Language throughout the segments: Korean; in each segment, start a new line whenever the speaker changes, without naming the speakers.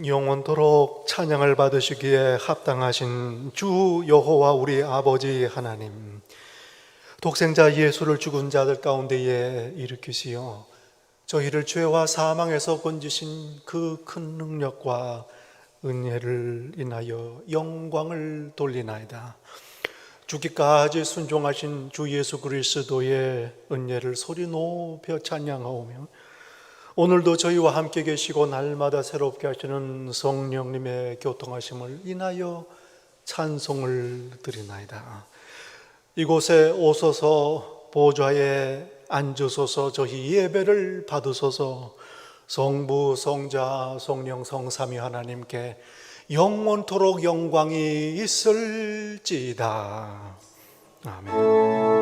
영원토록 찬양을 받으시기에 합당하신 주 여호와 우리 아버지 하나님, 독생자 예수를 죽은 자들 가운데에 일으키시어 저희를 죄와 사망에서 건지신 그 큰 능력과 은혜를 인하여 영광을 돌리나이다. 죽기까지 순종하신 주 예수 그리스도의 은혜를 소리 높여 찬양하오며, 오늘도 저희와 함께 계시고 날마다 새롭게 하시는 성령님의 교통하심을 인하여 찬송을 드리나이다. 이곳에 오소서, 보좌에 앉으소서, 저희 예배를 받으소서. 성부, 성자, 성령, 성삼위 하나님께 영원토록 영광이 있을지이다. 아멘.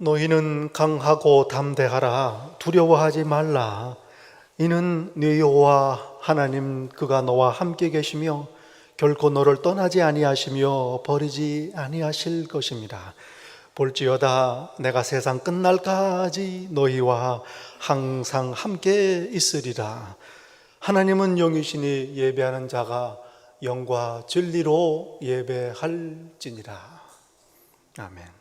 너희는 강하고 담대하라. 두려워하지 말라. 이는 네 여호와 하나님 그가 너와 함께 계시며 결코 너를 떠나지 아니하시며 버리지 아니하실 것입니다. 볼지어다 내가 세상 끝날까지 너희와 항상 함께 있으리라. 하나님은 영이시니 예배하는 자가 영과 진리로 예배할지니라. 아멘.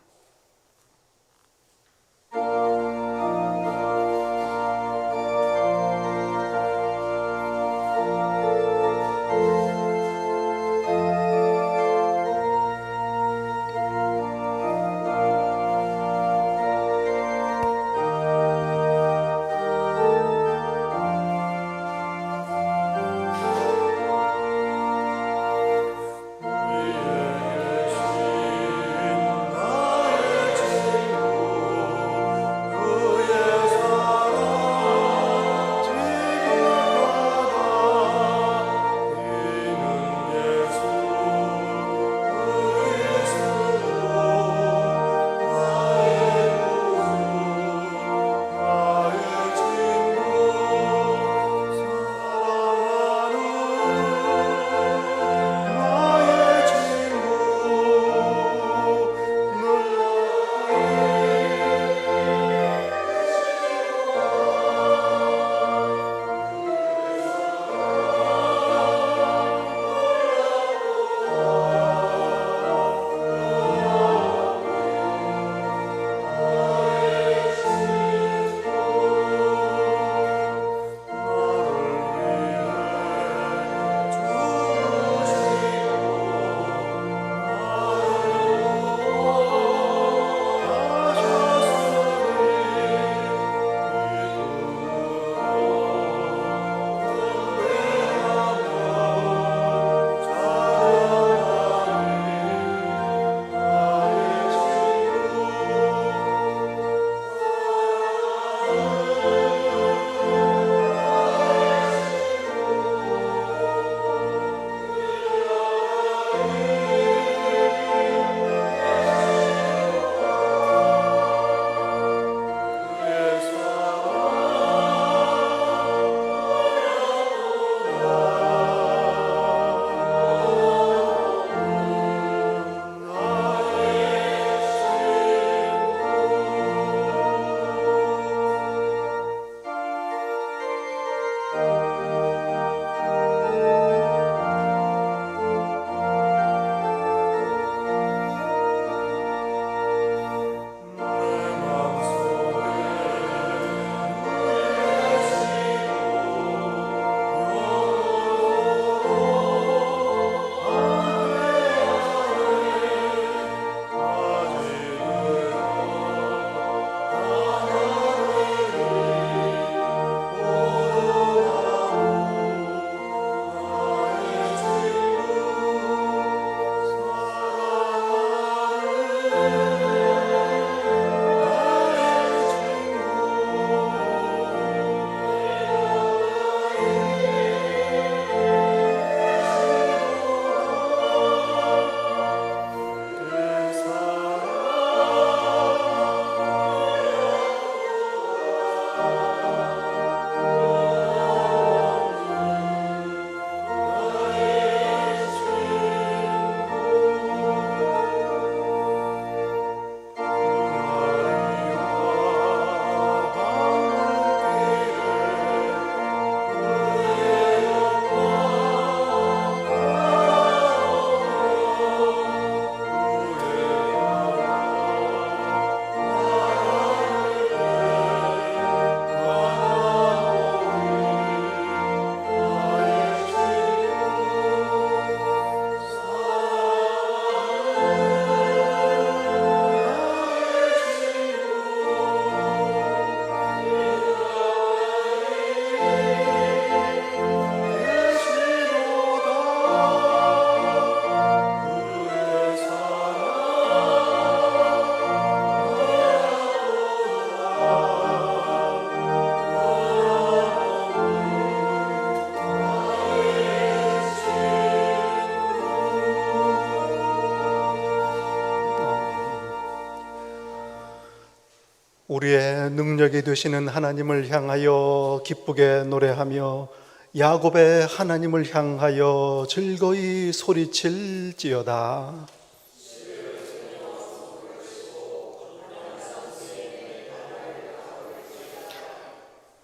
우리의 능력이 되시는 하나님을 향하여 기쁘게 노래하며 야곱의 하나님을 향하여 즐거이 소리칠지어다.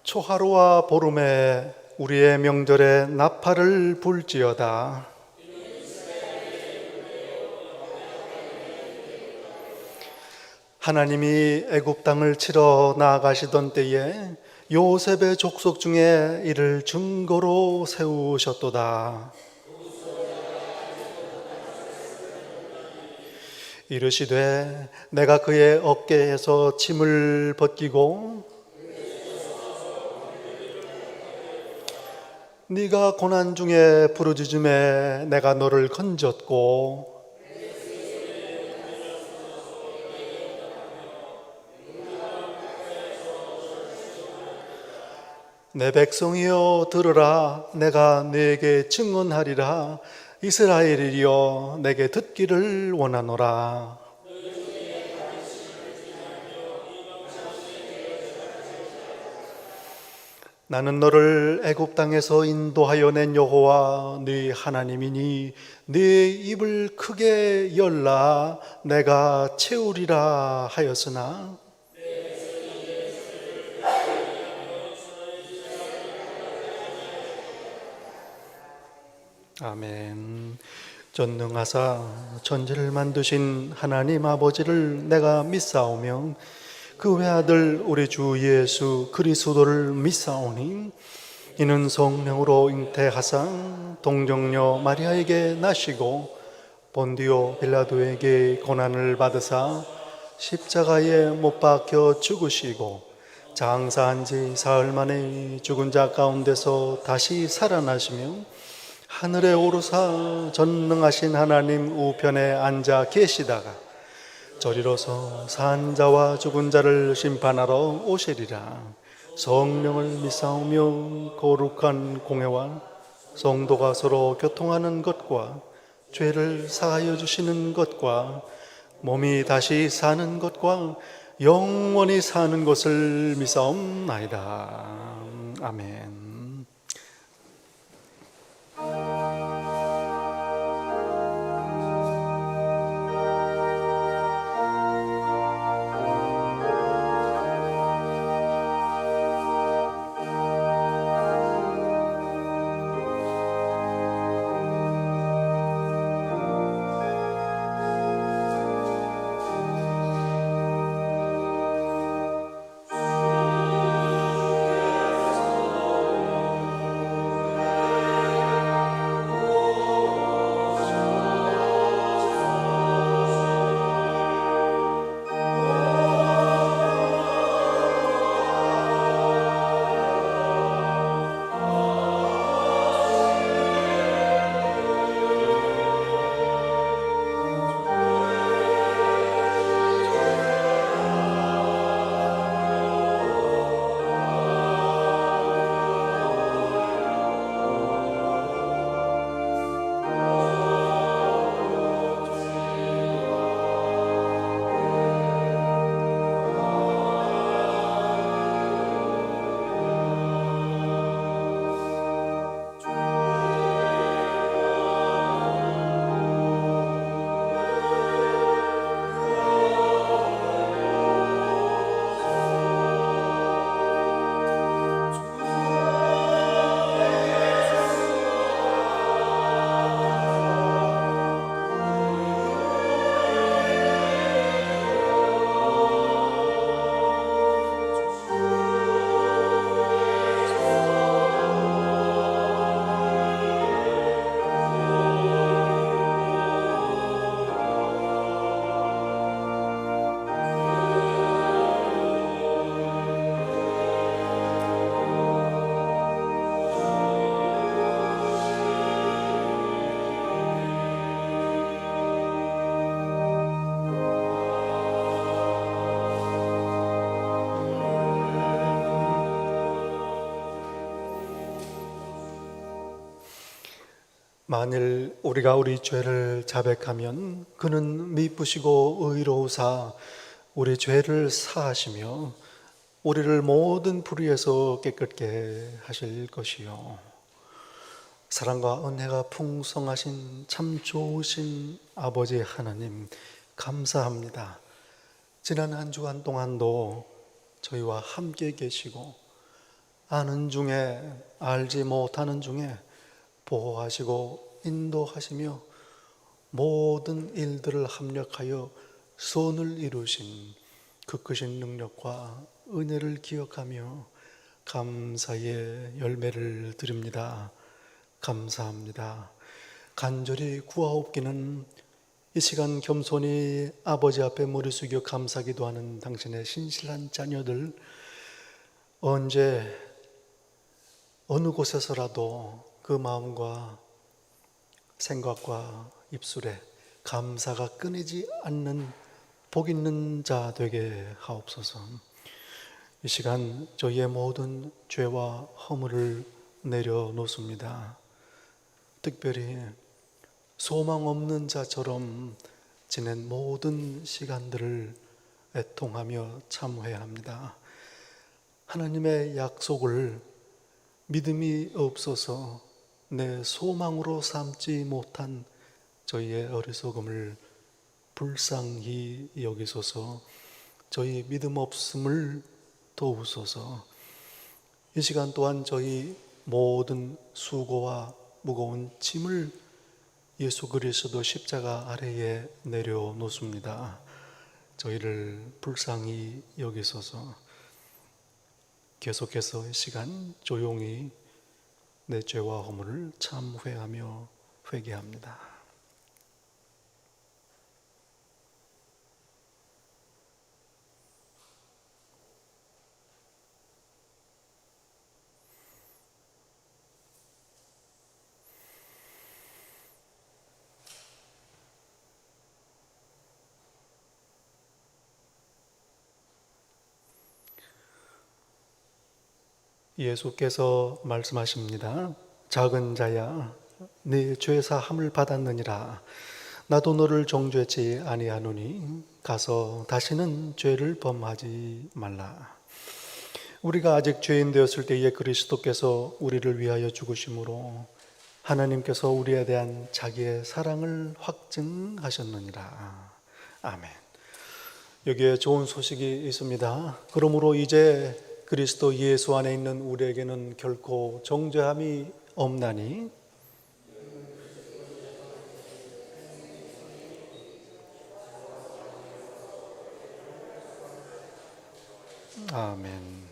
초하루와 보름에 우리의 명절에 나팔을 불지어다. 하나님이 애굽 땅을 치러 나아가시던 때에 요셉의 족속 중에 이를 증거로 세우셨도다. 이르시되 내가 그의 어깨에서 짐을 벗기고 네가 고난 중에 부르짖음에 내가 너를 건졌고 내 백성이여 들으라. 내가 네게 증언하리라. 이스라엘이여 내게 듣기를 원하노라. 나는 너를 애굽 땅에서 인도하여 낸 여호와 네 하나님이니 네 입을 크게 열라. 내가 채우리라 하였으나 아멘. 전능하사 천지를 만드신 하나님 아버지를 내가 믿사오며 그 외아들 우리 주 예수 그리스도를 믿사오니 이는 성령으로 잉태하사 동정녀 마리아에게 나시고 본디오 빌라도에게 고난을 받으사 십자가에 못 박혀 죽으시고 장사한 지 사흘 만에 죽은 자 가운데서 다시 살아나시며 하늘에 오르사 전능하신 하나님 우편에 앉아 계시다가 저리로서 산 자와 죽은 자를 심판하러 오시리라. 성령을 믿사오며 거룩한 공회와 성도가 서로 교통하는 것과 죄를 사하여 주시는 것과 몸이 다시 사는 것과 영원히 사는 것을 믿사옵나이다. 아멘. 만일 우리가 우리 죄를 자백하면 그는 미쁘시고 의로우사 우리 죄를 사하시며 우리를 모든 불의에서 깨끗게 하실 것이요, 사랑과 은혜가 풍성하신 참 좋으신 아버지 하나님 감사합니다. 지난 한 주간 동안도 저희와 함께 계시고 아는 중에 알지 못하는 중에 보호하시고 인도하시며 모든 일들을 합력하여 선을 이루신 그 크신 능력과 은혜를 기억하며 감사의 열매를 드립니다. 감사합니다. 간절히 구하옵기는 이 시간 겸손히 아버지 앞에 무릎 숙여 감사기도하는 당신의 신실한 자녀들, 언제 어느 곳에서라도 그 마음과 생각과 입술에 감사가 끊이지 않는 복 있는 자 되게 하옵소서. 이 시간 저희의 모든 죄와 허물을 내려놓습니다. 특별히 소망 없는 자처럼 지낸 모든 시간들을 애통하며 참회합니다. 하나님의 약속을 믿음이 없어서 내 소망으로 삼지 못한 저희의 어리석음을 불쌍히 여기소서. 저희 믿음 없음을 도우소서. 이 시간 또한 저희 모든 수고와 무거운 짐을 예수 그리스도 십자가 아래에 내려놓습니다. 저희를 불쌍히 여기소서. 계속해서 이 시간 조용히 내 죄와 허물을 참회하며 회개합니다. 예수께서 말씀하십니다. 작은 자야, 네 죄사함을 받았느니라. 나도 너를 정죄치 아니하노니 가서 다시는 죄를 범하지 말라. 우리가 아직 죄인 되었을 때에 그리스도께서 우리를 위하여 죽으심으로 하나님께서 우리에 대한 자기의 사랑을 확증하셨느니라. 아멘. 여기에 좋은 소식이 있습니다. 그러므로 이제 그리스도 예수 안에 있는 우리에게는 결코 정죄함이 없나니 아멘.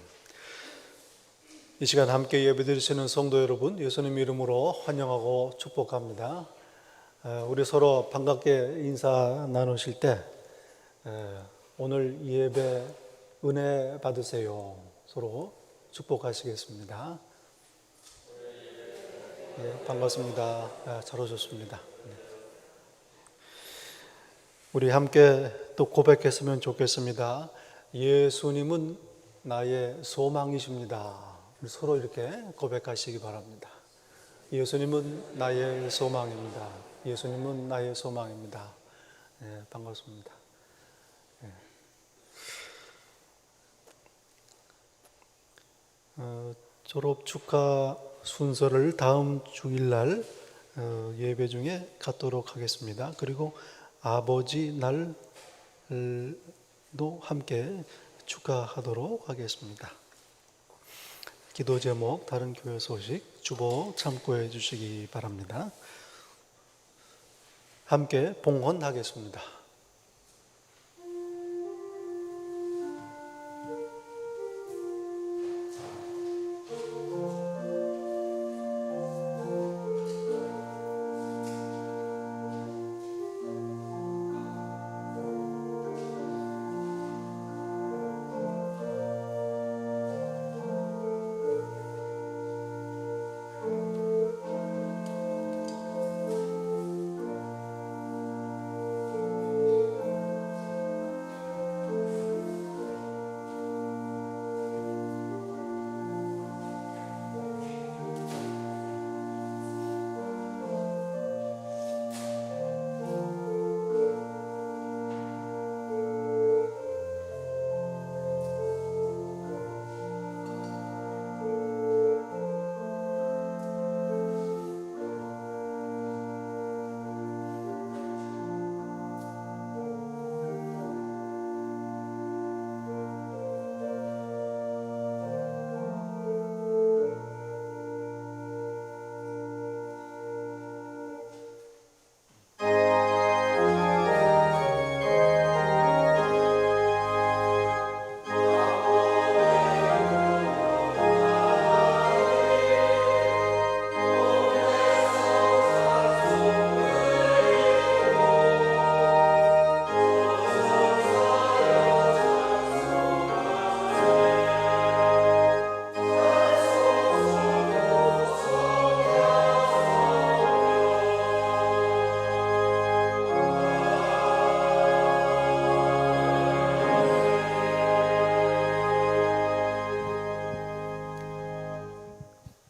이 시간 함께 예배드리시는 성도 여러분, 예수님 이름으로 환영하고 축복합니다. 우리 서로 반갑게 인사 나누실 때 오늘 예배 은혜 받으세요. 서로 축복하시겠습니다. 네, 반갑습니다. 잘 오셨습니다. 우리 함께 또 고백했으면 좋겠습니다. 예수님은 나의 소망이십니다. 서로 이렇게 고백하시기 바랍니다. 예수님은 나의 소망입니다. 예수님은 나의 소망입니다. 네, 반갑습니다. 네. 졸업 축하 순서를 다음 주일날 예배 중에 갖도록 하겠습니다. 그리고 아버지 날도 함께 축하하도록 하겠습니다. 기도 제목, 다른 교회 소식, 주보 참고해 주시기 바랍니다. 함께 봉헌하겠습니다.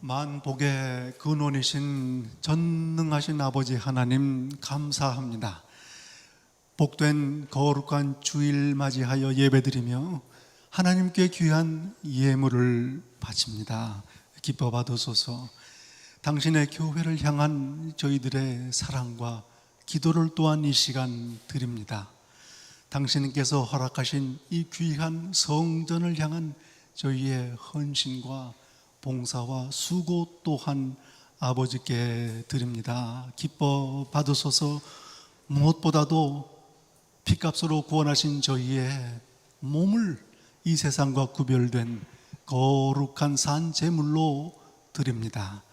만복의 근원이신 전능하신 아버지 하나님 감사합니다. 복된 거룩한 주일 맞이하여 예배드리며 하나님께 귀한 예물을 바칩니다. 기뻐 받으소서. 당신의 교회를 향한 저희들의 사랑과 기도를 또한 이 시간 드립니다. 당신께서 허락하신 이 귀한 성전을 향한 저희의 헌신과 봉사와 수고 또한 아버지께 드립니다. 기뻐 받으소서. 무엇보다도 피값으로 구원하신 저희의 몸을 이 세상과 구별된 거룩한 산 제물로 드립니다.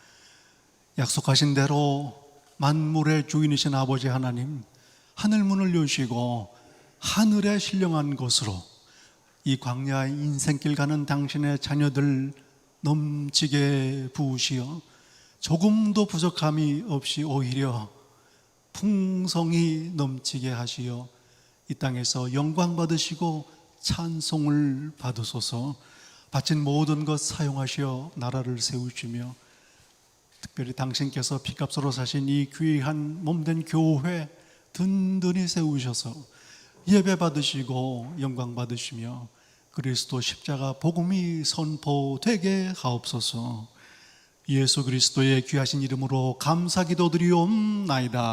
약속하신 대로 만물의 주인이신 아버지 하나님, 하늘문을 여시고 하늘에 신령한 것으로 이 광야의 인생길 가는 당신의 자녀들 넘치게 부으시어 조금도 부족함이 없이 오히려 풍성이 넘치게 하시어 이 땅에서 영광 받으시고 찬송을 받으소서. 바친 모든 것 사용하시어 나라를 세우시며 특별히 당신께서 피값으로 사신 이 귀한 몸된 교회 든든히 세우셔서 예배 받으시고 영광 받으시며 그리스도 십자가 복음이 선포되게 하옵소서. 예수 그리스도의 귀하신 이름으로 감사 기도드리옵나이다.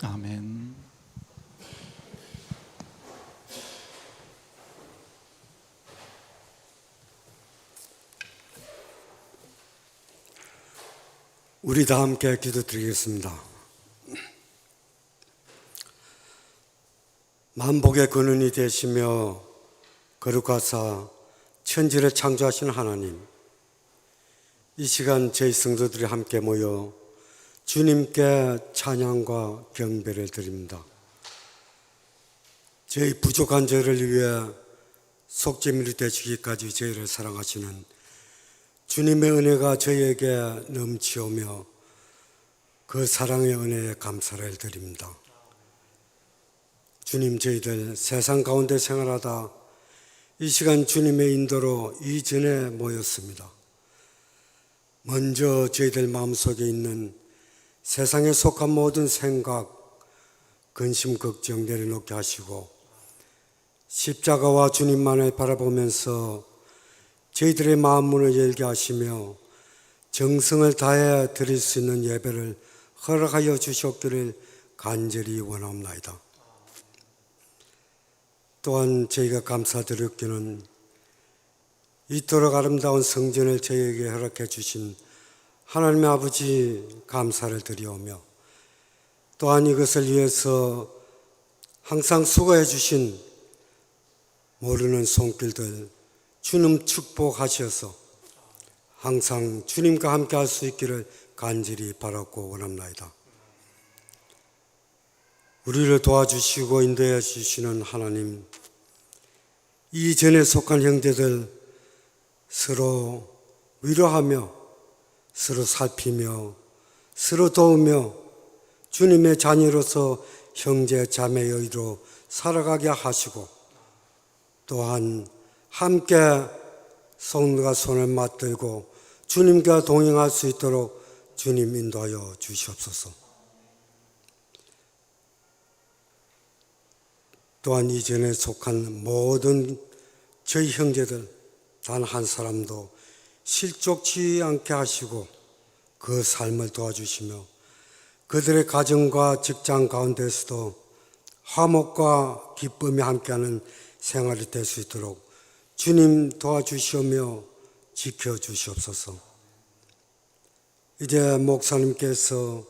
아멘.
우리 다 함께 기도드리겠습니다. 만복의 근원이 되시며 거룩하사 천지를 창조하신 하나님, 이 시간 저희 성도들이 함께 모여 주님께 찬양과 경배를 드립니다. 저희 부족한 저희를 위해 속죄물이 되시기까지 저희를 사랑하시는 주님의 은혜가 저희에게 넘치오며 그 사랑의 은혜에 감사를 드립니다. 주님, 저희들 세상 가운데 생활하다 이 시간 주님의 인도로 이전에 모였습니다. 먼저 저희들 마음속에 있는 세상에 속한 모든 생각, 근심, 걱정 내려놓게 하시고 십자가와 주님만을 바라보면서 저희들의 마음 문을 열게 하시며 정성을 다해 드릴 수 있는 예배를 허락하여 주시옵기를 간절히 원하옵나이다. 또한 저희가 감사드렸기는 이토록 아름다운 성전을 저희에게 허락해 주신 하나님의 아버지 감사를 드리오며 또한 이것을 위해서 항상 수고해 주신 모르는 손길들 주님 축복하셔서 항상 주님과 함께 할 수 있기를 간절히 바라고 원합나이다. 우리를 도와주시고 인도해 주시는 하나님, 이전에 속한 형제들 서로 위로하며 서로 살피며 서로 도우며 주님의 자녀로서 형제 자매의 의로 살아가게 하시고 또한 함께 손과 손을 맞들고 주님과 동행할 수 있도록 주님 인도하여 주시옵소서. 또한 이전에 속한 모든 저희 형제들 단 한 사람도 실족치 않게 하시고 그 삶을 도와주시며 그들의 가정과 직장 가운데서도 화목과 기쁨이 함께하는 생활이 될 수 있도록 주님 도와주시오며 지켜주시옵소서. 이제 목사님께서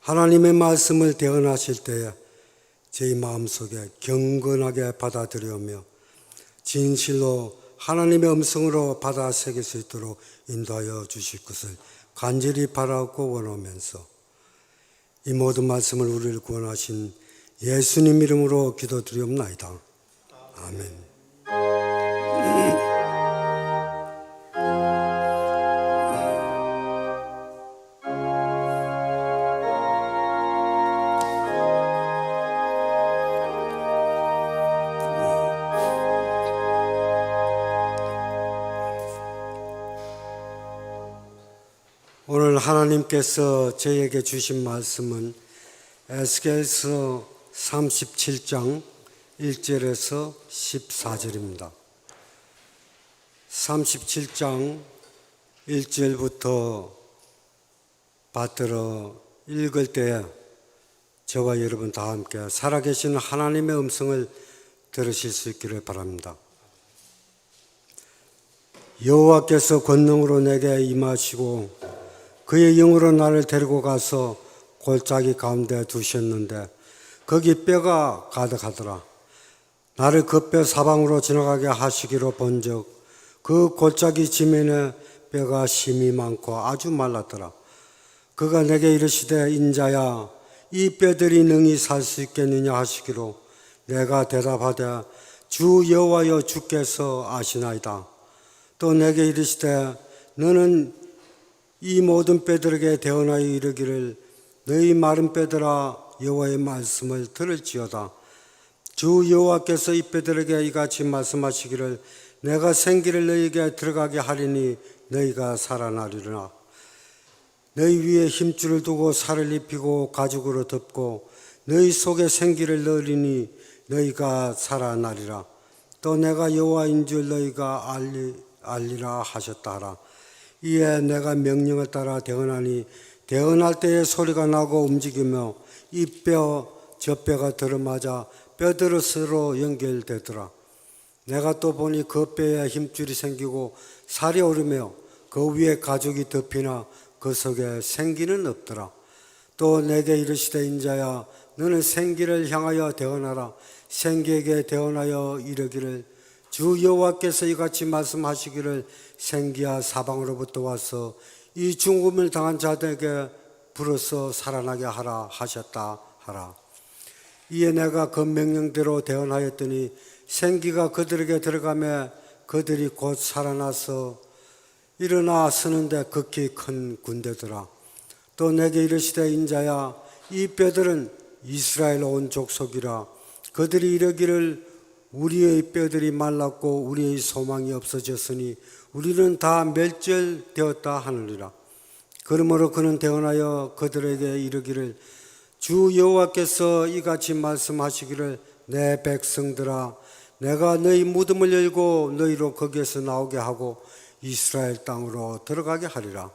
하나님의 말씀을 대언하실 때에 저희 마음속에 경건하게 받아들여오며 진실로 하나님의 음성으로 받아 새길 수 있도록 인도하여 주실 것을 간절히 바라고 원하면서 이 모든 말씀을 우리를 구원하신 예수님 이름으로 기도드리옵나이다. 아멘. 오늘 하나님께서 저에게 주신 말씀은 에스겔서 37장 1절에서 14절입니다. 37장 1절부터 받들어 읽을 때에 저와 여러분 다 함께 살아계신 하나님의 음성을 들으실 수 있기를 바랍니다. 여호와께서 권능으로 내게 임하시고 그의 영으로 나를 데리고 가서 골짜기 가운데 두셨는데 거기 뼈가 가득하더라. 나를 그 뼈 사방으로 지나가게 하시기로 본즉 그 골짜기 지면에 뼈가 심이 많고 아주 말랐더라. 그가 내게 이르시되 인자야 이 뼈들이 능히 살 수 있겠느냐 하시기로 내가 대답하되 주 여호와여 주께서 아시나이다. 또 내게 이르시되 너는 이 모든 뼈들에게 대언하여 이르기를 너희 마른 뼈들아 여호와의 말씀을 들을지어다. 주 여호와께서 이 뼈들에게 이같이 말씀하시기를 내가 생기를 너희에게 들어가게 하리니 너희가 살아나리라. 너희 위에 힘줄을 두고 살을 입히고 가죽으로 덮고 너희 속에 생기를 넣으리니 너희가 살아나리라. 또 내가 여호와인 줄 너희가 알리라 하셨다 하라. 이에 내가 명령을 따라 대언하니 대언할 때에 소리가 나고 움직이며 이 뼈 저 뼈가 들어맞아 뼈들으로 연결되더라. 내가 또 보니 그 뼈에 힘줄이 생기고 살이 오르며 그 위에 가죽이 덮이나 그 속에 생기는 없더라. 또 내게 이르시되 인자야 너는 생기를 향하여 대언하라. 생기에게 대언하여 이르기를 주 여호와께서 이같이 말씀하시기를 생기야 사방으로부터 와서 이 죽음을 당한 자들에게 불어서 살아나게 하라 하셨다 하라. 이에 내가 그 명령대로 대언하였더니 생기가 그들에게 들어가며 그들이 곧 살아나서 일어나 서는데 극히 큰 군대더라. 또 내게 이르시되 인자야 이 뼈들은 이스라엘 온 족속이라. 그들이 이르기를 우리의 뼈들이 말랐고 우리의 소망이 없어졌으니 우리는 다 멸절되었다 하느니라. 그러므로 그는 대언하여 그들에게 이르기를 주 여호와께서 이같이 말씀하시기를 내 백성들아 내가 너희 무덤을 열고 너희로 거기에서 나오게 하고 이스라엘 땅으로 들어가게 하리라.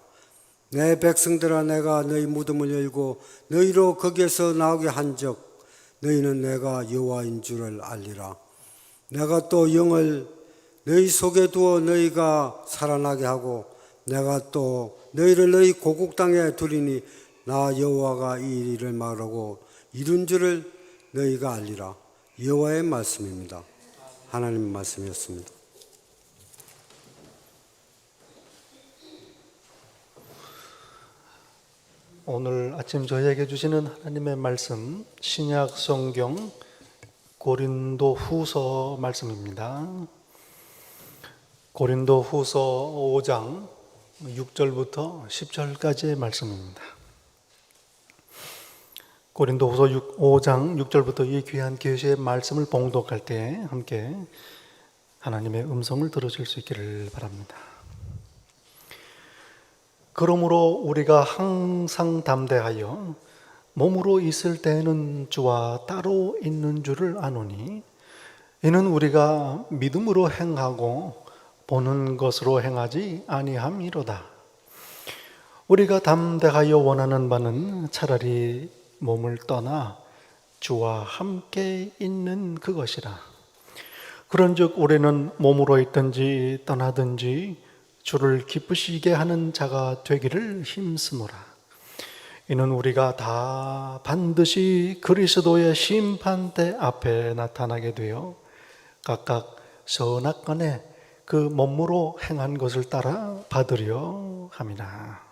내 백성들아 내가 너희 무덤을 열고 너희로 거기에서 나오게 한즉 너희는 내가 여호와인 줄을 알리라. 내가 또 영을 너희 속에 두어 너희가 살아나게 하고 내가 또 너희를 너희 고국 땅에 두리니 나 여호와가 이 일을 말하고 이룬 줄을 너희가 알리라. 여호와의 말씀입니다. 하나님의 말씀이었습니다.
오늘 아침 저희에게 주시는 하나님의 말씀 신약 성경 고린도 후서 말씀입니다. 고린도 후서 5장 6절부터 10절까지의 말씀입니다. 고린도 후서 5장 6절부터 이 귀한 계시의 말씀을 봉독할 때 함께 하나님의 음성을 들으실 수 있기를 바랍니다. 그러므로 우리가 항상 담대하여 몸으로 있을 때에는 주와 따로 있는 줄을 아노니 이는 우리가 믿음으로 행하고 보는 것으로 행하지 아니함이로다. 우리가 담대하여 원하는 바는 차라리 몸을 떠나 주와 함께 있는 그것이라. 그런즉 우리는 몸으로 있든지 떠나든지 주를 기쁘시게 하는 자가 되기를 힘쓰노라. 이는 우리가 다 반드시 그리스도의 심판대 앞에 나타나게 되어 각각 선악간에 그 몸으로 행한 것을 따라 받으려 함이라.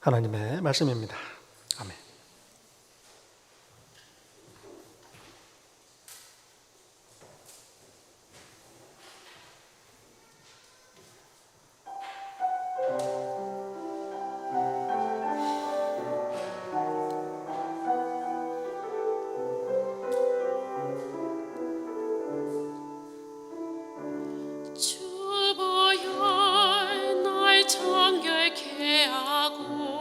하나님의 말씀입니다. 아멘.
주보여 날 정결케 하고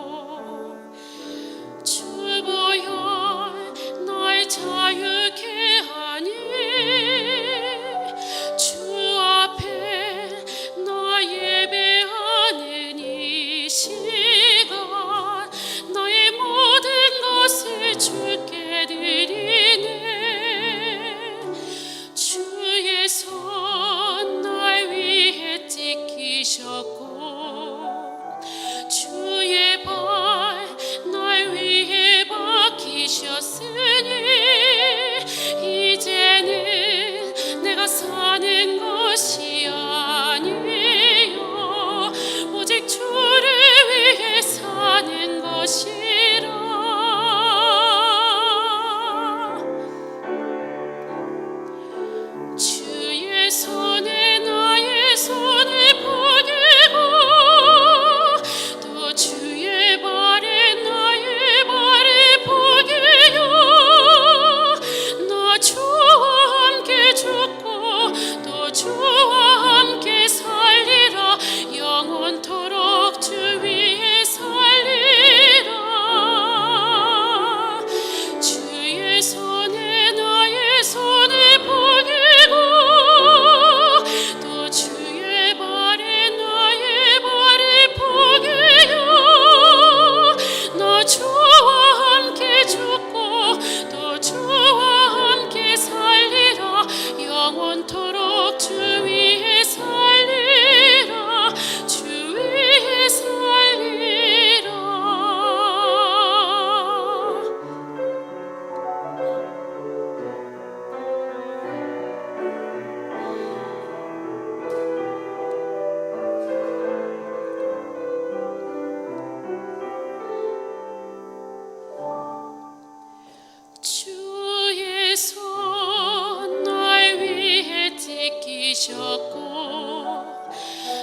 주셨고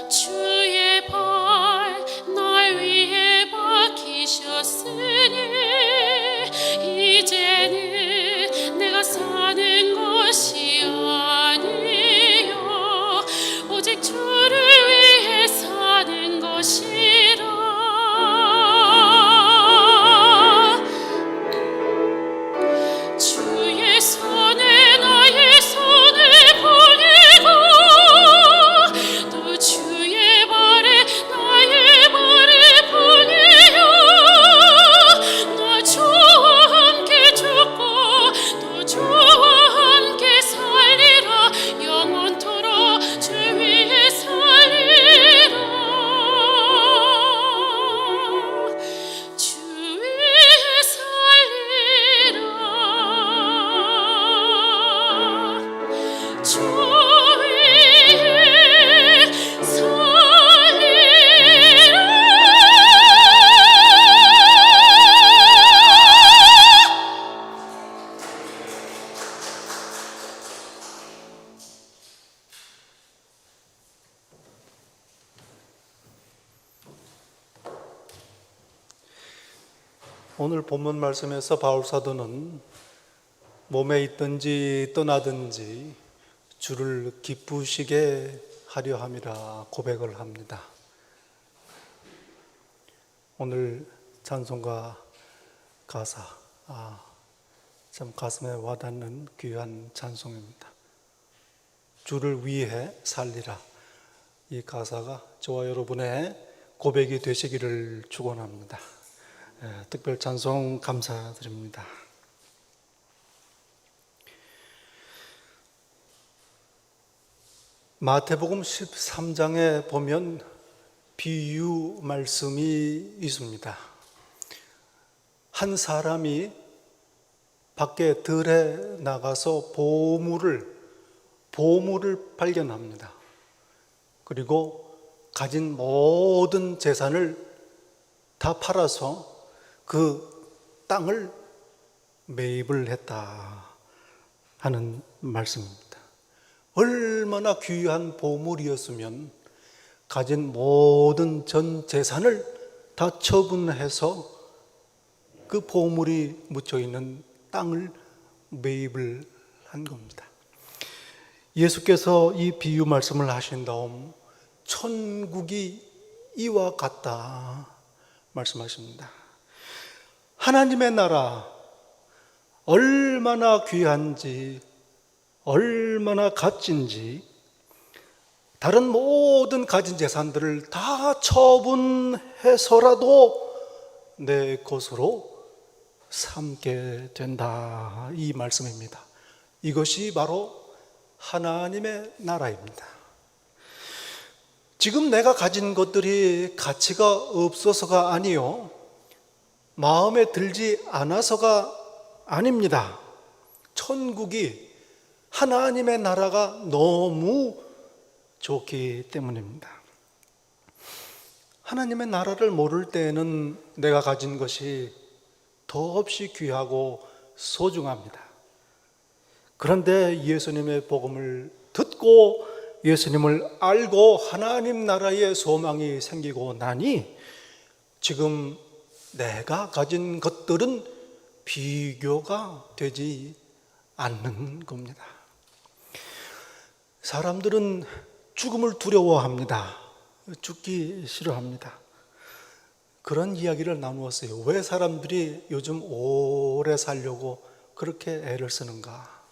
주의 발 날 위해 박히셨으니 이제는 내가 사는 것이 아니요 오직 주를 위해 사는 것이라. 주의 손에 나의 손을 보내고 또 주의 발에 나의 발을 보내요. 나 주와 함께 죽고 또 주와 함께 살리라. 영원토록 주 위에 살리라. 주 위에 살리라. 주 위에 살리라.
오늘 본문 말씀에서 바울 사도는 몸에 있든지 떠나든지 주를 기쁘시게 하려 함이라 고백을 합니다. 오늘 찬송가 가사, 참 가슴에 와닿는 귀한 찬송입니다. 주를 위해 살리라. 이 가사가 저와 여러분의 고백이 되시기를 축원합니다. 특별 찬송 감사드립니다. 마태복음 13장에 보면 비유 말씀이 있습니다. 한 사람이 밖에 들에 나가서 보물을 발견합니다. 그리고 가진 모든 재산을 다 팔아서 그 땅을 매입을 했다 하는 말씀입니다. 얼마나 귀한 보물이었으면 가진 모든 전 재산을 다 처분해서 그 보물이 묻혀 있는 땅을 매입을 한 겁니다. 예수께서 이 비유 말씀을 하신 다음 천국이 이와 같다 말씀하십니다. 하나님의 나라 얼마나 귀한지 얼마나 값진지 다른 모든 가진 재산들을 다 처분해서라도 내 것으로 삼게 된다 이 말씀입니다. 이것이 바로 하나님의 나라입니다. 지금 내가 가진 것들이 가치가 없어서가 아니요 마음에 들지 않아서가 아닙니다. 천국이 하나님의 나라가 너무 좋기 때문입니다. 하나님의 나라를 모를 때에는 내가 가진 것이 더없이 귀하고 소중합니다. 그런데 예수님의 복음을 듣고 예수님을 알고 하나님 나라의 소망이 생기고 나니 지금 내가 가진 것들은 비교가 되지 않는 겁니다. 사람들은 죽음을 두려워합니다. 죽기 싫어합니다. 그런 이야기를 나누었어요. 왜 사람들이 요즘 오래 살려고 그렇게 애를 쓰는가?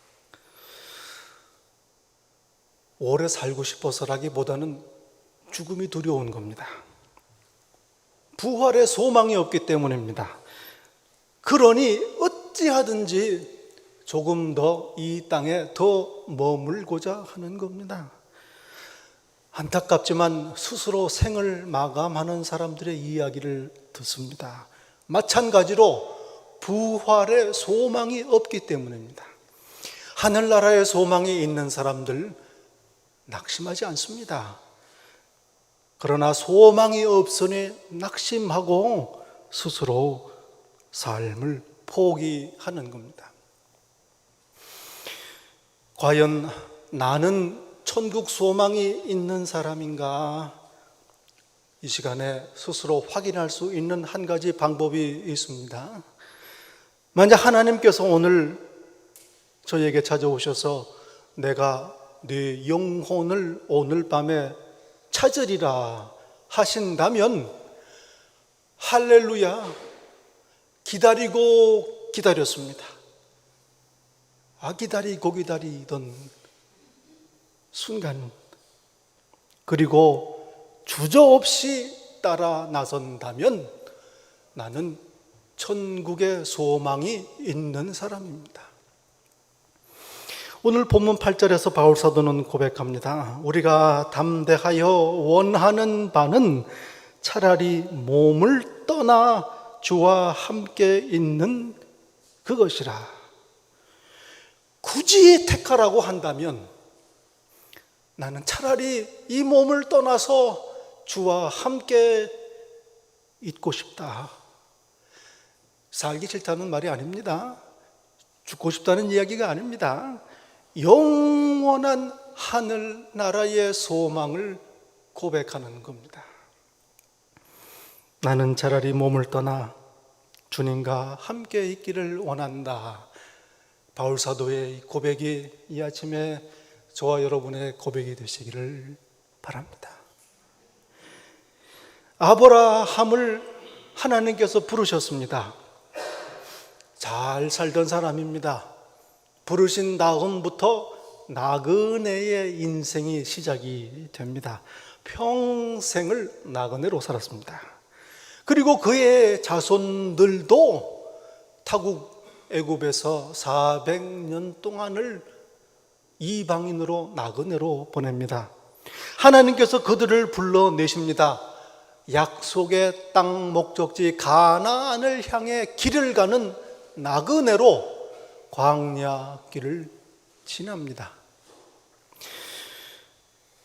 오래 살고 싶어서라기보다는 죽음이 두려운 겁니다. 부활의 소망이 없기 때문입니다. 그러니 어찌하든지 조금 더 이 땅에 더 머물고자 하는 겁니다. 안타깝지만 스스로 생을 마감하는 사람들의 이야기를 듣습니다. 마찬가지로 부활의 소망이 없기 때문입니다. 하늘나라의 소망이 있는 사람들 낙심하지 않습니다. 그러나 소망이 없으니 낙심하고 스스로 삶을 포기하는 겁니다. 과연 나는 천국 소망이 있는 사람인가? 이 시간에 스스로 확인할 수 있는 한 가지 방법이 있습니다. 만약 하나님께서 오늘 저에게 찾아오셔서 내가 네 영혼을 오늘 밤에 찾으리라 하신다면 할렐루야, 기다리고 기다렸습니다. 기다리던 순간, 그리고 주저없이 따라 나선다면 나는 천국의 소망이 있는 사람입니다. 오늘 본문 8절에서 바울 사도는 고백합니다. 우리가 담대하여 원하는 바는 차라리 몸을 떠나 주와 함께 있는 그것이라. 굳이 택하라고 한다면 나는 차라리 이 몸을 떠나서 주와 함께 있고 싶다. 살기 싫다는 말이 아닙니다. 죽고 싶다는 이야기가 아닙니다. 영원한 하늘나라의 소망을 고백하는 겁니다. 나는 차라리 몸을 떠나 주님과 함께 있기를 원한다. 바울 사도의 고백이 이 아침에 저와 여러분의 고백이 되시기를 바랍니다. 아브라함을 하나님께서 부르셨습니다. 잘 살던 사람입니다. 부르신 다음부터 나그네의 인생이 시작이 됩니다. 평생을 나그네로 살았습니다. 그리고 그의 자손들도 타국 애굽에서 400년 동안을 이방인으로 나그네로 보냅니다. 하나님께서 그들을 불러내십니다. 약속의 땅 목적지 가나안을 향해 길을 가는 나그네로 광야 길을 지납니다.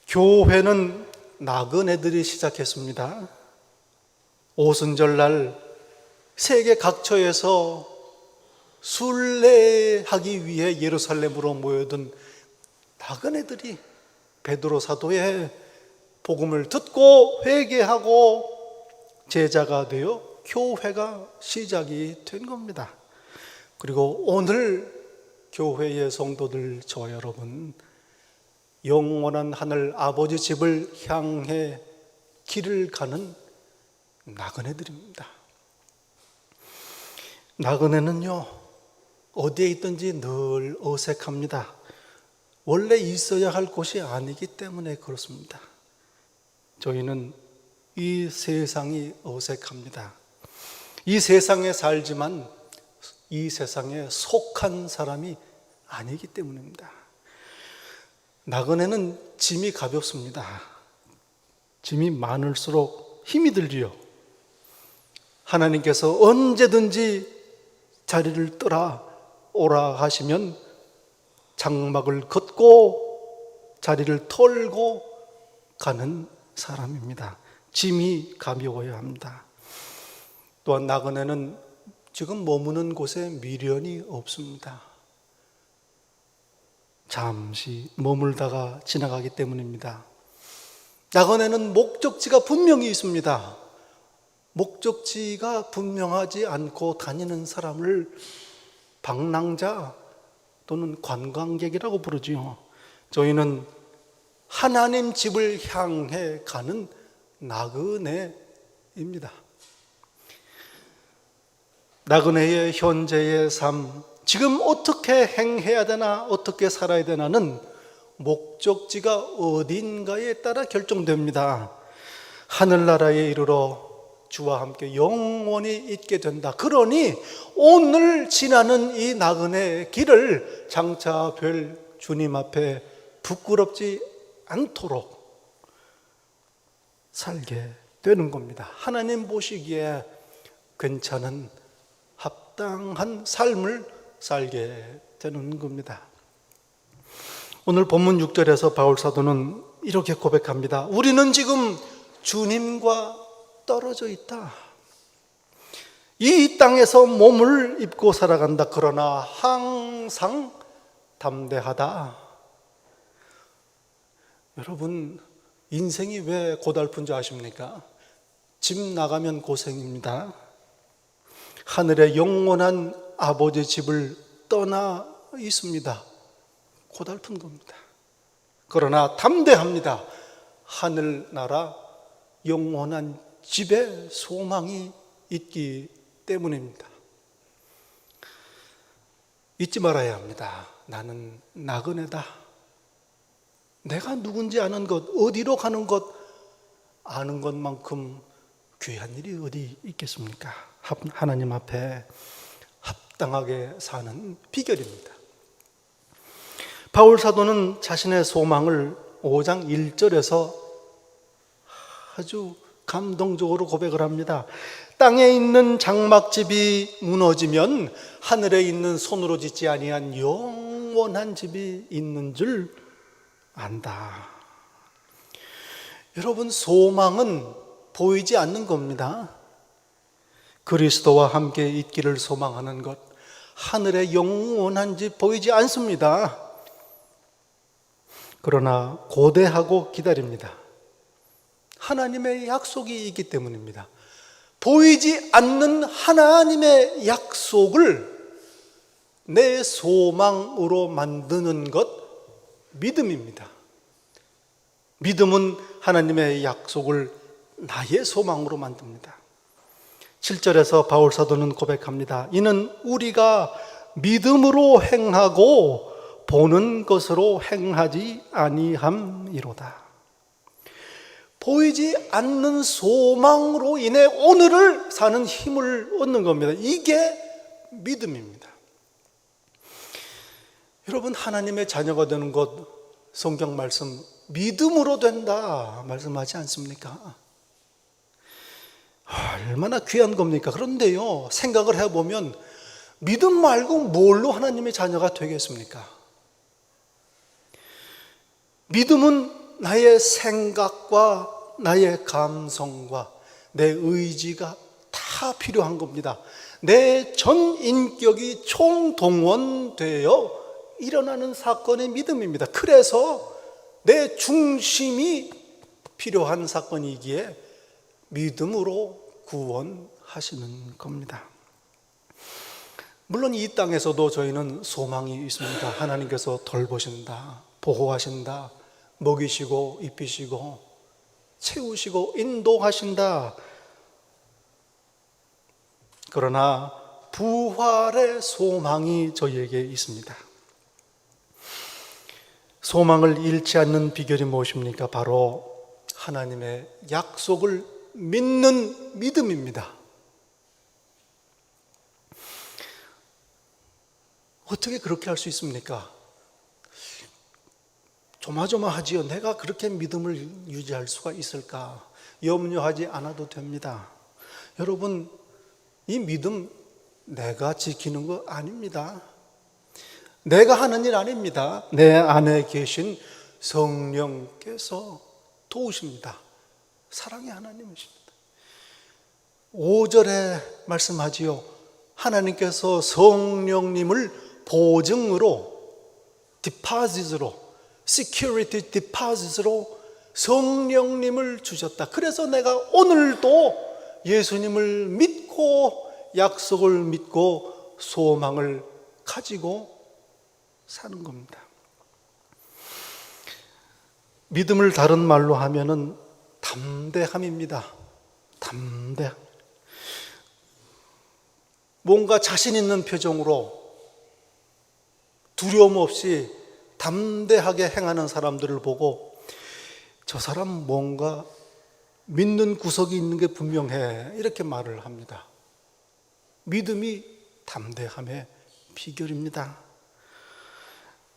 교회는 나그네들이 시작했습니다. 오순절날 세계 각처에서 순례하기 위해 예루살렘으로 모여든 나그네들이 베드로 사도의 복음을 듣고 회개하고 제자가 되어 교회가 시작이 된 겁니다. 그리고 오늘 교회의 성도들, 저와 여러분, 영원한 하늘 아버지 집을 향해 길을 가는 나그네들입니다. 나그네는요, 어디에 있든지 늘 어색합니다. 원래 있어야 할 곳이 아니기 때문에 그렇습니다. 저희는 이 세상이 어색합니다. 이 세상에 살지만 이 세상에 속한 사람이 아니기 때문입니다. 나그네는 짐이 가볍습니다. 짐이 많을수록 힘이 들지요. 하나님께서 언제든지 자리를 떠라 오라 하시면 장막을 걷고 자리를 털고 가는 사람입니다. 짐이 가벼워야 합니다. 또한 나그네는 지금 머무는 곳에 미련이 없습니다. 잠시 머물다가 지나가기 때문입니다. 나그네는 목적지가 분명히 있습니다. 목적지가 분명하지 않고 다니는 사람을 방랑자 또는 관광객이라고 부르지요. 저희는 하나님 집을 향해 가는 나그네입니다. 나그네의 현재의 삶, 지금 어떻게 행해야 되나, 어떻게 살아야 되나는 목적지가 어딘가에 따라 결정됩니다. 하늘나라에 이르러 주와 함께 영원히 있게 된다. 그러니 오늘 지나는 이 나그네의 길을 장차 뵐 주님 앞에 부끄럽지 않도록 살게 되는 겁니다. 하나님 보시기에 괜찮은 합당한 삶을 살게 되는 겁니다. 오늘 본문 6절에서 바울 사도는 이렇게 고백합니다. 우리는 지금 주님과 떨어져 있다. 이 땅에서 몸을 입고 살아간다. 그러나 항상 담대하다. 여러분, 인생이 왜 고달픈 줄 아십니까? 집 나가면 고생입니다. 하늘의 영원한 아버지 집을 떠나 있습니다. 고달픈 겁니다. 그러나 담대합니다. 하늘나라 영원한 집에 소망이 있기 때문입니다. 잊지 말아야 합니다. 나는 나그네다. 내가 누군지 아는 것, 어디로 가는 것 아는 것만큼 귀한 일이 어디 있겠습니까? 하나님 앞에 합당하게 사는 비결입니다. 바울 사도는 자신의 소망을 5장 1절에서 아주 감동적으로 고백을 합니다. 땅에 있는 장막집이 무너지면 하늘에 있는 손으로 짓지 아니한 영원한 집이 있는 줄 안다. 여러분, 소망은 보이지 않는 겁니다. 그리스도와 함께 있기를 소망하는 것, 하늘의 영원한 집 보이지 않습니다. 그러나 고대하고 기다립니다. 하나님의 약속이 있기 때문입니다. 보이지 않는 하나님의 약속을 내 소망으로 만드는 것, 믿음입니다. 믿음은 하나님의 약속을 나의 소망으로 만듭니다. 7절에서 바울 사도는 고백합니다. 이는 우리가 믿음으로 행하고 보는 것으로 행하지 아니함이로다. 보이지 않는 소망으로 인해 오늘을 사는 힘을 얻는 겁니다. 이게 믿음입니다. 여러분, 하나님의 자녀가 되는 것, 성경 말씀 믿음으로 된다 말씀하지 않습니까? 얼마나 귀한 겁니까? 그런데요, 생각을 해보면 믿음 말고 뭘로 하나님의 자녀가 되겠습니까? 믿음은 나의 생각과 나의 감성과 내 의지가 다 필요한 겁니다. 내 전 인격이 총동원되어 일어나는 사건의 믿음입니다. 그래서 내 중심이 필요한 사건이기에 믿음으로 구원하시는 겁니다. 물론 이 땅에서도 저희는 소망이 있습니다. 하나님께서 돌보신다, 보호하신다, 먹이시고 입히시고 채우시고 인도하신다. 그러나 부활의 소망이 저희에게 있습니다. 소망을 잃지 않는 비결이 무엇입니까? 바로 하나님의 약속을 믿는 믿음입니다. 어떻게 그렇게 할 수 있습니까? 조마조마하지요. 내가 그렇게 믿음을 유지할 수가 있을까? 염려하지 않아도 됩니다. 여러분, 이 믿음 내가 지키는 거 아닙니다. 내가 하는 일 아닙니다. 내 안에 계신 성령께서 도우십니다. 사랑의 하나님이십니다. 5절에 말씀하지요. 하나님께서 성령님을 보증으로, 디파짓으로, security deposit으로 성령님을 주셨다. 그래서 내가 오늘도 예수님을 믿고 약속을 믿고 소망을 가지고 사는 겁니다. 믿음을 다른 말로 하면은 담대함입니다. 담대. 뭔가 자신 있는 표정으로 두려움 없이 담대하게 행하는 사람들을 보고 저 사람 뭔가 믿는 구석이 있는 게 분명해, 이렇게 말을 합니다. 믿음이 담대함의 비결입니다.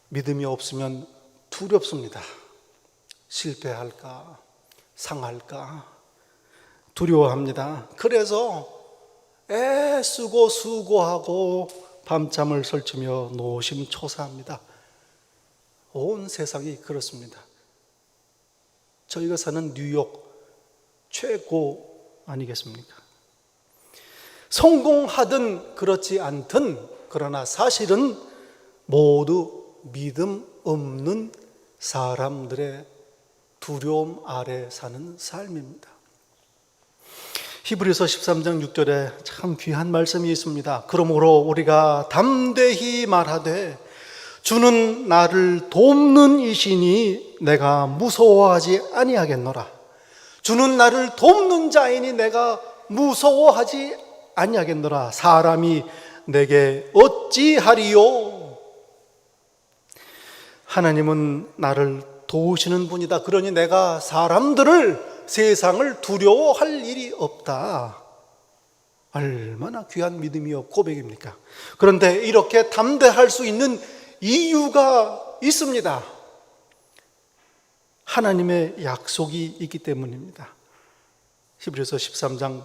믿음이 없으면 두렵습니다. 실패할까, 상할까 두려워합니다. 그래서 애쓰고 수고하고 밤잠을 설치며 노심초사합니다. 온 세상이 그렇습니다. 저희가 사는 뉴욕 최고 아니겠습니까? 성공하든 그렇지 않든, 그러나 사실은 모두 믿음 없는 사람들의 두려움 아래 사는 삶입니다. 히브리서 13장 6절에 참 귀한 말씀이 있습니다. 그러므로 우리가 담대히 말하되 주는 나를 돕는 이시니 내가 무서워하지 아니하겠노라. 주는 나를 돕는 자이니 내가 무서워하지 아니하겠노라. 사람이 내게 어찌하리요? 하나님은 나를 도우시는 분이다. 그러니 내가 사람들을, 세상을 두려워할 일이 없다. 얼마나 귀한 믿음이요 고백입니까? 그런데 이렇게 담대할 수 있는 이유가 있습니다. 하나님의 약속이 있기 때문입니다. 히브리서 13장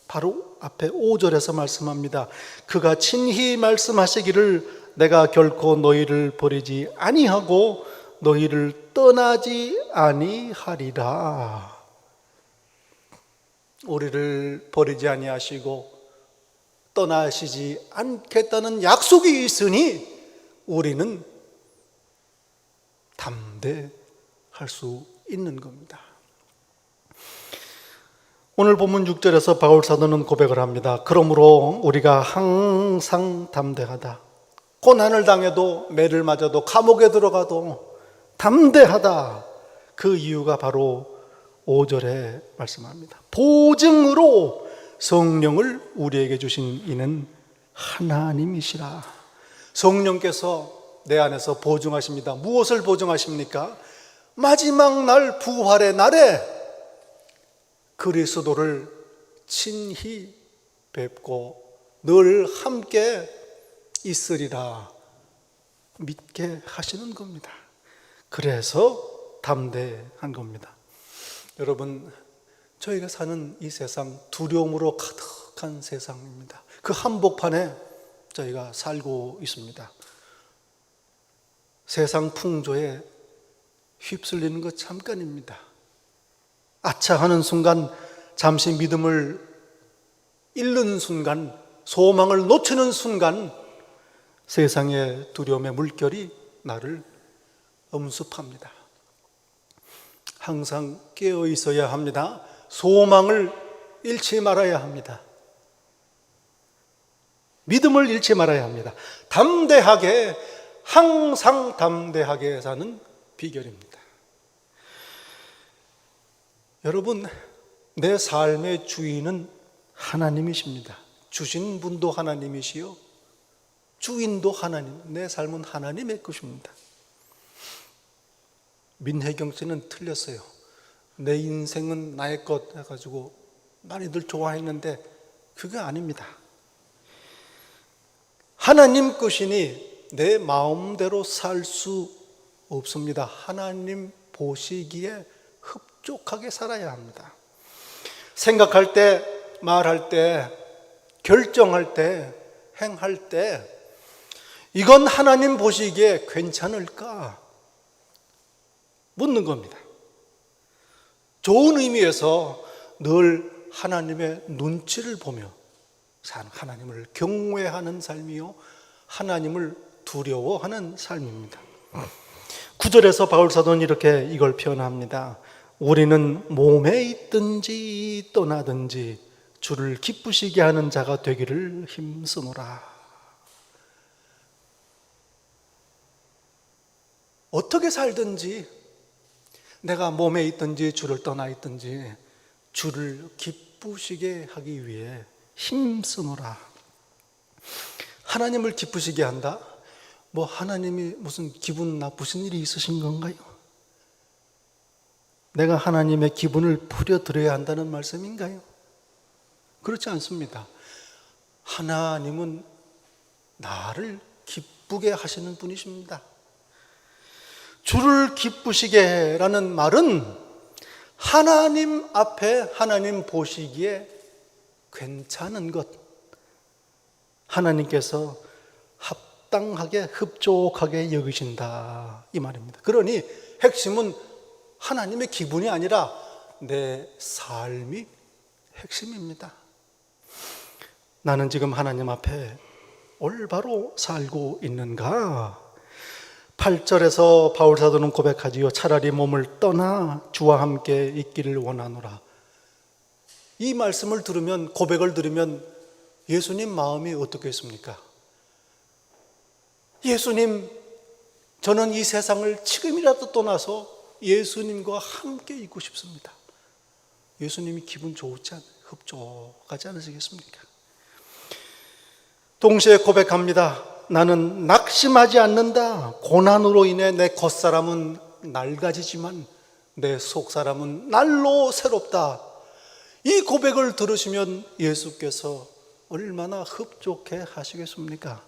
바로 앞에 5절에서 말씀합니다. 그가 친히 말씀하시기를 내가 결코 너희를 버리지 아니하고 너희를 떠나지 아니하리라. 우리를 버리지 아니하시고 떠나시지 않겠다는 약속이 있으니 우리는 담대할 수 있는 겁니다. 오늘 본문 6절에서 바울 사도는 고백을 합니다. 그러므로 우리가 항상 담대하다. 고난을 당해도, 매를 맞아도, 감옥에 들어가도 담대하다. 그 이유가 바로 5절에 말씀합니다. 보증으로 성령을 우리에게 주신 이는 하나님이시라. 성령께서 내 안에서 보증하십니다. 무엇을 보증하십니까? 마지막 날, 부활의 날에 그리스도를 친히 뵙고 늘 함께 있으리라 믿게 하시는 겁니다. 그래서 담대한 겁니다. 여러분, 저희가 사는 이 세상 두려움으로 가득한 세상입니다. 그 한복판에 저희가 살고 있습니다. 세상 풍조에 휩쓸리는 것 잠깐입니다. 아차하는 순간, 잠시 믿음을 잃는 순간, 소망을 놓치는 순간 세상의 두려움의 물결이 나를 엄습합니다. 항상 깨어 있어야 합니다. 소망을 잃지 말아야 합니다. 믿음을 잃지 말아야 합니다. 담대하게, 항상 담대하게 사는 비결입니다. 여러분, 내 삶의 주인은 하나님이십니다. 주신 분도 하나님이시요, 주인도 하나님, 내 삶은 하나님의 것입니다. 민혜경 씨는 틀렸어요. 내 인생은 나의 것 해가지고 많이들 좋아했는데 그게 아닙니다. 하나님 것이니 내 마음대로 살 수 없습니다. 하나님 보시기에 흡족하게 살아야 합니다. 생각할 때, 말할 때, 결정할 때, 행할 때 이건 하나님 보시기에 괜찮을까? 묻는 겁니다. 좋은 의미에서 늘 하나님의 눈치를 보며 사는, 하나님을 경외하는 삶이요, 하나님을 두려워하는 삶입니다. 9절에서 바울 사도는 이렇게 이걸 표현합니다. 우리는 몸에 있든지 떠나든지 주를 기쁘시게 하는 자가 되기를 힘쓰노라. 어떻게 살든지, 내가 몸에 있든지 주를 떠나 있든지 주를 기쁘시게 하기 위해 힘쓰노라. 하나님을 기쁘시게 한다? 뭐 하나님이 무슨 기분 나쁘신 일이 있으신 건가요? 내가 하나님의 기분을 풀어드려야 한다는 말씀인가요? 그렇지 않습니다. 하나님은 나를 기쁘게 하시는 분이십니다. 주를 기쁘시게 라는 말은 하나님 앞에 하나님 보시기에 괜찮은 것, 하나님께서 합당하게 흡족하게 여기신다, 이 말입니다. 그러니 핵심은 하나님의 기분이 아니라 내 삶이 핵심입니다. 나는 지금 하나님 앞에 올바로 살고 있는가? 8절에서 바울 사도는 고백하지요. 차라리 몸을 떠나 주와 함께 있기를 원하노라. 이 말씀을 들으면, 고백을 들으면 예수님 마음이 어떻겠습니까? 예수님, 저는 이 세상을 지금이라도 떠나서 예수님과 함께 있고 싶습니다. 예수님이 기분 흡족하지 않으시겠습니까? 동시에 고백합니다. 나는 낙심하지 않는다. 고난으로 인해 내 겉사람은 낡아지지만 내 속사람은 날로 새롭다. 이 고백을 들으시면 예수께서 얼마나 흡족해 하시겠습니까?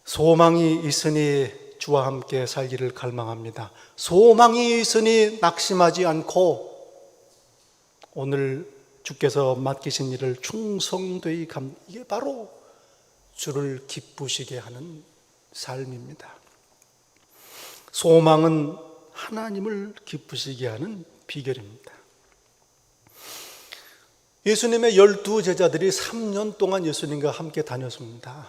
소망이 있으니 주와 함께 살기를 갈망합니다. 소망이 있으니 낙심하지 않고 오늘 주께서 맡기신 일을 충성되이 이게 바로 주를 기쁘시게 하는 삶입니다. 소망은 하나님을 기쁘시게 하는 비결입니다. 예수님의 12제자들이 3년 동안 예수님과 함께 다녔습니다.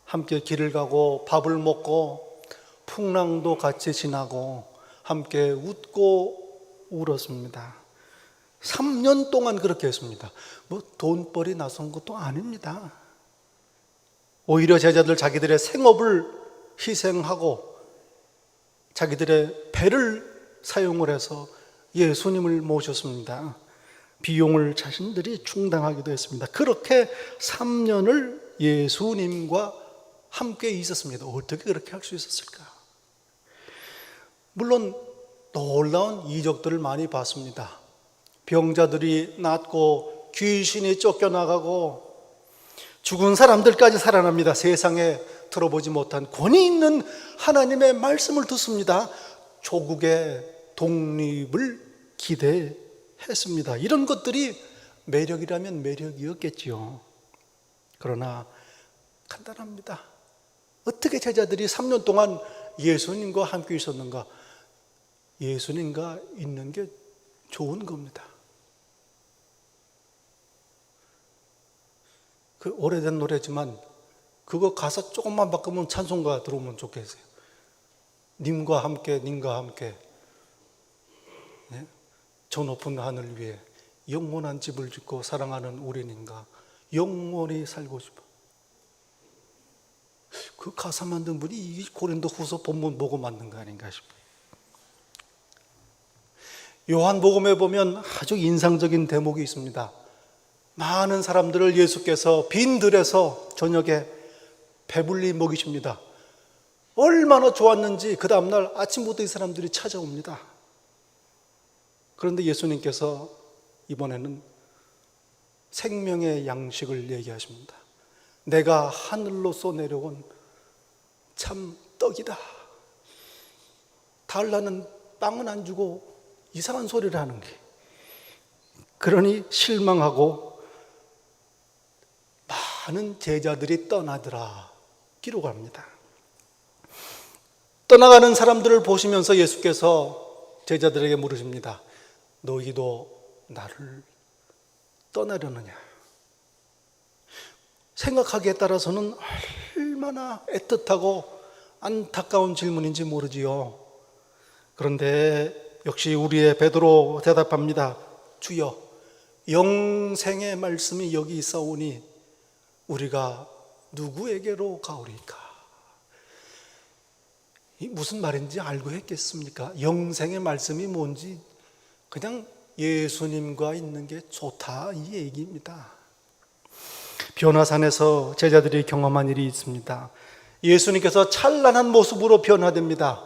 함께 길을 가고 밥을 먹고 풍랑도 같이 지나고 함께 웃고 울었습니다. 3년 동안 그렇게 했습니다. 뭐 돈벌이 나선 것도 아닙니다. 오히려 제자들 자기들의 생업을 희생하고 자기들의 배를 사용을 해서 예수님을 모셨습니다. 비용을 자신들이 충당하기도 했습니다. 그렇게 3년을 예수님과 함께 있었습니다. 어떻게 그렇게 할 수 있었을까? 물론 놀라운 이적들을 많이 봤습니다. 병자들이 낫고 귀신이 쫓겨나가고 죽은 사람들까지 살아납니다. 세상에 들어보지 못한 권위 있는 하나님의 말씀을 듣습니다. 조국의 독립을 기대했습니다. 이런 것들이 매력이라면 매력이었겠지요. 그러나 간단합니다. 어떻게 제자들이 3년 동안 예수님과 함께 있었는가? 예수님과 있는 게 좋은 겁니다. 그 오래된 노래지만 그거 가사 조금만 바꾸면 찬송가 들어오면 좋겠어요. 님과 함께 네? 저 높은 하늘 위에 영원한 집을 짓고 사랑하는 우리님과 영원히 살고 싶어. 그 가사 만든 분이 이 고린도 후서 본문 보고 만든 거 아닌가 싶어요. 요한복음에 보면 아주 인상적인 대목이 있습니다. 많은 사람들을 예수께서 빈 들에서 저녁에 배불리 먹이십니다. 얼마나 좋았는지 그 다음날 아침부터 이 사람들이 찾아옵니다. 그런데 예수님께서 이번에는 생명의 양식을 얘기하십니다. 내가 하늘로서 내려온 참 떡이다. 달라는 빵은 안 주고 이상한 소리를 하는 게. 그러니 실망하고 많은 제자들이 떠나더라 기록합니다. 떠나가는 사람들을 보시면서 예수께서 제자들에게 물으십니다. 너희도 나를 떠나려느냐? 생각하기에 따라서는 얼마나 애틋하고 안타까운 질문인지 모르지요. 그런데 역시 우리의 베드로 대답합니다. 주여, 영생의 말씀이 여기 있사오니 우리가 누구에게로 가오리까? 이 무슨 말인지 알고 했겠습니까? 영생의 말씀이 뭔지 그냥 예수님과 있는 게 좋다 이 얘기입니다. 변화산에서 제자들이 경험한 일이 있습니다. 예수님께서 찬란한 모습으로 변화됩니다.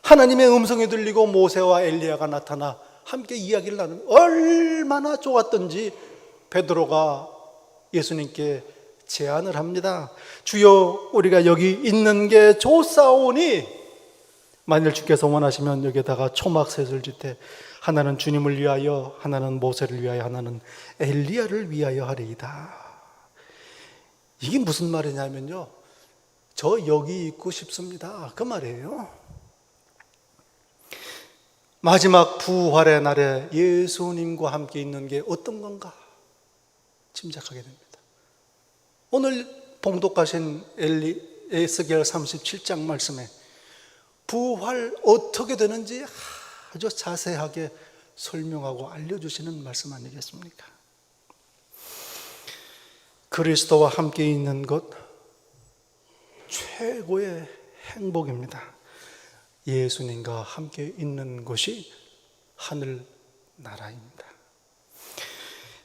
하나님의 음성이 들리고 모세와 엘리야가 나타나 함께 이야기를 나누는, 얼마나 좋았던지 베드로가 예수님께 제안을 합니다. 주여, 우리가 여기 있는 게 좋사오니 만일 주께서 원하시면 여기에다가 초막셋을 짓되 하나는 주님을 위하여, 하나는 모세를 위하여, 하나는 엘리야를 위하여 하리이다. 이게 무슨 말이냐면요, 저 여기 있고 싶습니다 그 말이에요. 마지막 부활의 날에 예수님과 함께 있는 게 어떤 건가 짐작하게 됩니다. 오늘 봉독하신 에스겔 37장 말씀에 부활 어떻게 되는지 아주 자세하게 설명하고 알려주시는 말씀 아니겠습니까? 그리스도와 함께 있는 것 최고의 행복입니다. 예수님과 함께 있는 곳이 하늘 나라입니다.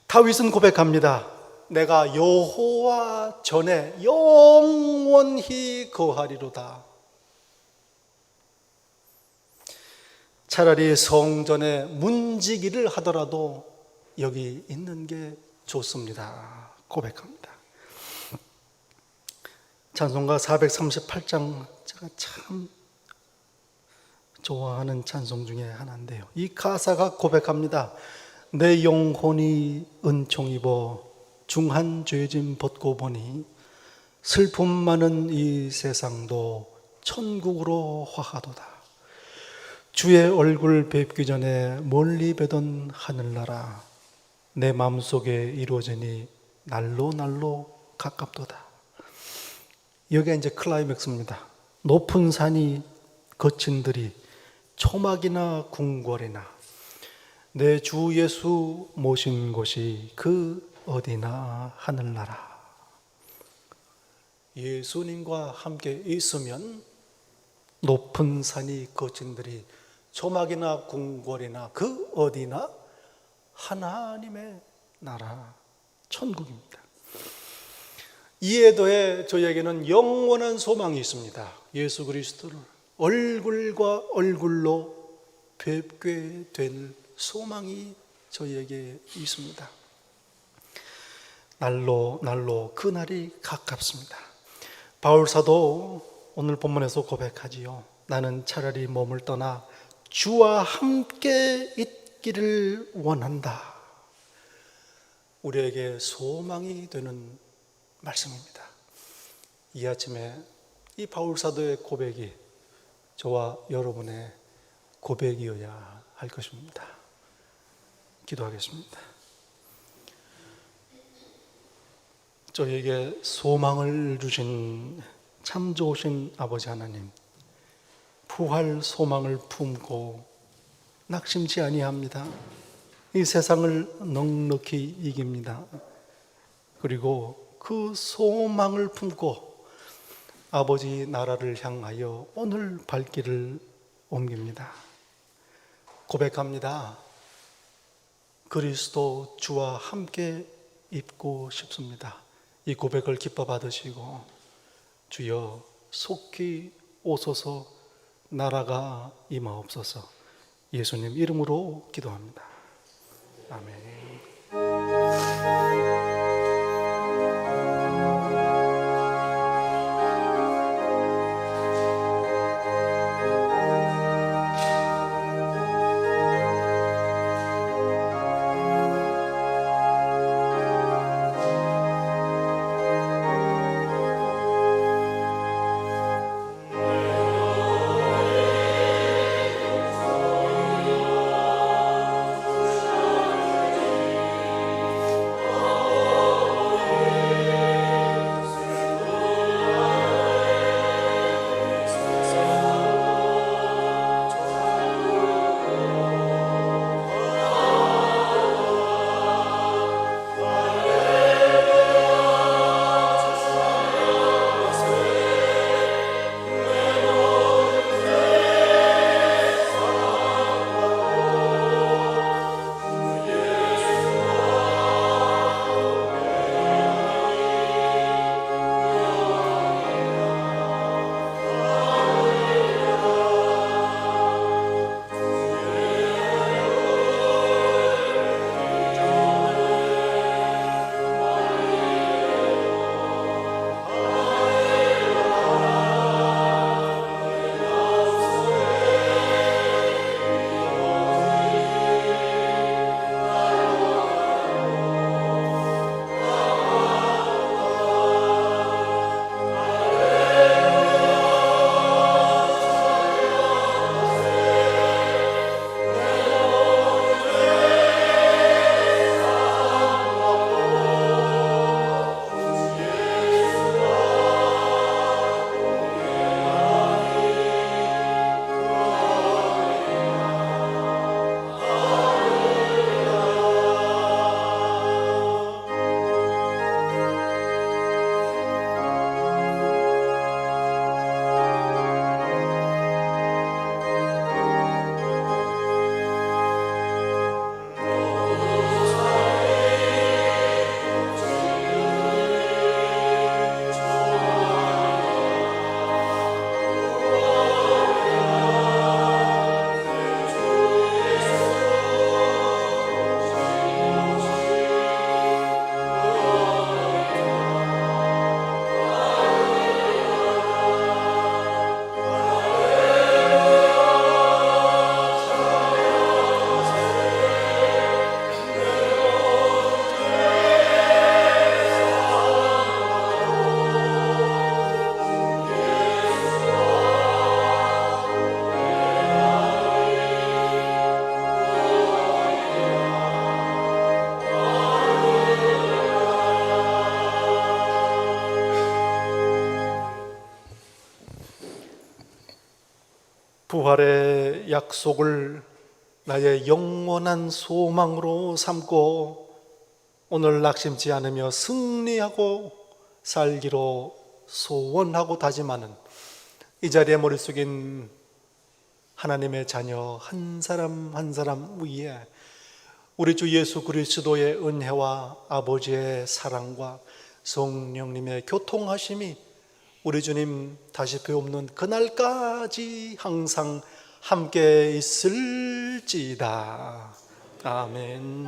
다윗은 고백합니다. 내가 여호와 전에 영원히 거하리로다. 차라리 성전에 문지기를 하더라도 여기 있는 게 좋습니다. 고백합니다. 찬송가 438장 제가 참 좋아하는 찬송 중에 하나인데요. 이 가사가 고백합니다. 내 영혼이 은총 입어 중한 죄짐 벗고 보니 슬픔 많은 이 세상도 천국으로 화하도다. 주의 얼굴 뵙기 전에 멀리 뵈던 하늘나라 내 마음속에 이루어지니 날로 날로 가깝도다. 여기가 이제 클라이맥스입니다. 높은 산이 거친 들이 초막이나 궁궐이나 내 주 예수 모신 곳이 그 어디나 하늘나라. 예수님과 함께 있으면 높은 산이 거친 들이 초막이나 궁궐이나 그 어디나 하나님의 나라 천국입니다. 이에 더해 저에게는 영원한 소망이 있습니다. 예수 그리스도를 얼굴과 얼굴로 뵙게 될 소망이 저에게 있습니다. 날로 날로 그 날이 가깝습니다. 바울사도 오늘 본문에서 고백하지요. 나는 차라리 몸을 떠나 주와 함께 있기를 원한다. 우리에게 소망이 되는 말씀입니다. 이 아침에 이 바울사도의 고백이 저와 여러분의 고백이어야 할 것입니다. 기도하겠습니다. 저에게 소망을 주신 참 좋으신 아버지 하나님, 부활 소망을 품고 낙심치 아니합니다. 이 세상을 넉넉히 이깁니다. 그리고 그 소망을 품고 아버지 나라를 향하여 오늘 발길을 옮깁니다. 고백합니다. 그리스도 주와 함께 있고 싶습니다. 이 고백을 기뻐 받으시고 주여 속히 오소서 나라가 임하옵소서. 예수님 이름으로 기도합니다. 아멘. 부활의 약속을 나의 영원한 소망으로 삼고 오늘 낙심치 않으며 승리하고 살기로 소원하고 다짐하는 이 자리에 머리 숙인 하나님의 자녀 한 사람 한 사람 위에 우리 주 예수 그리스도의 은혜와 아버지의 사랑과 성령님의 교통하심이 우리 주님 다시 배옵는 그날까지 항상 함께 있을지이다. 아멘.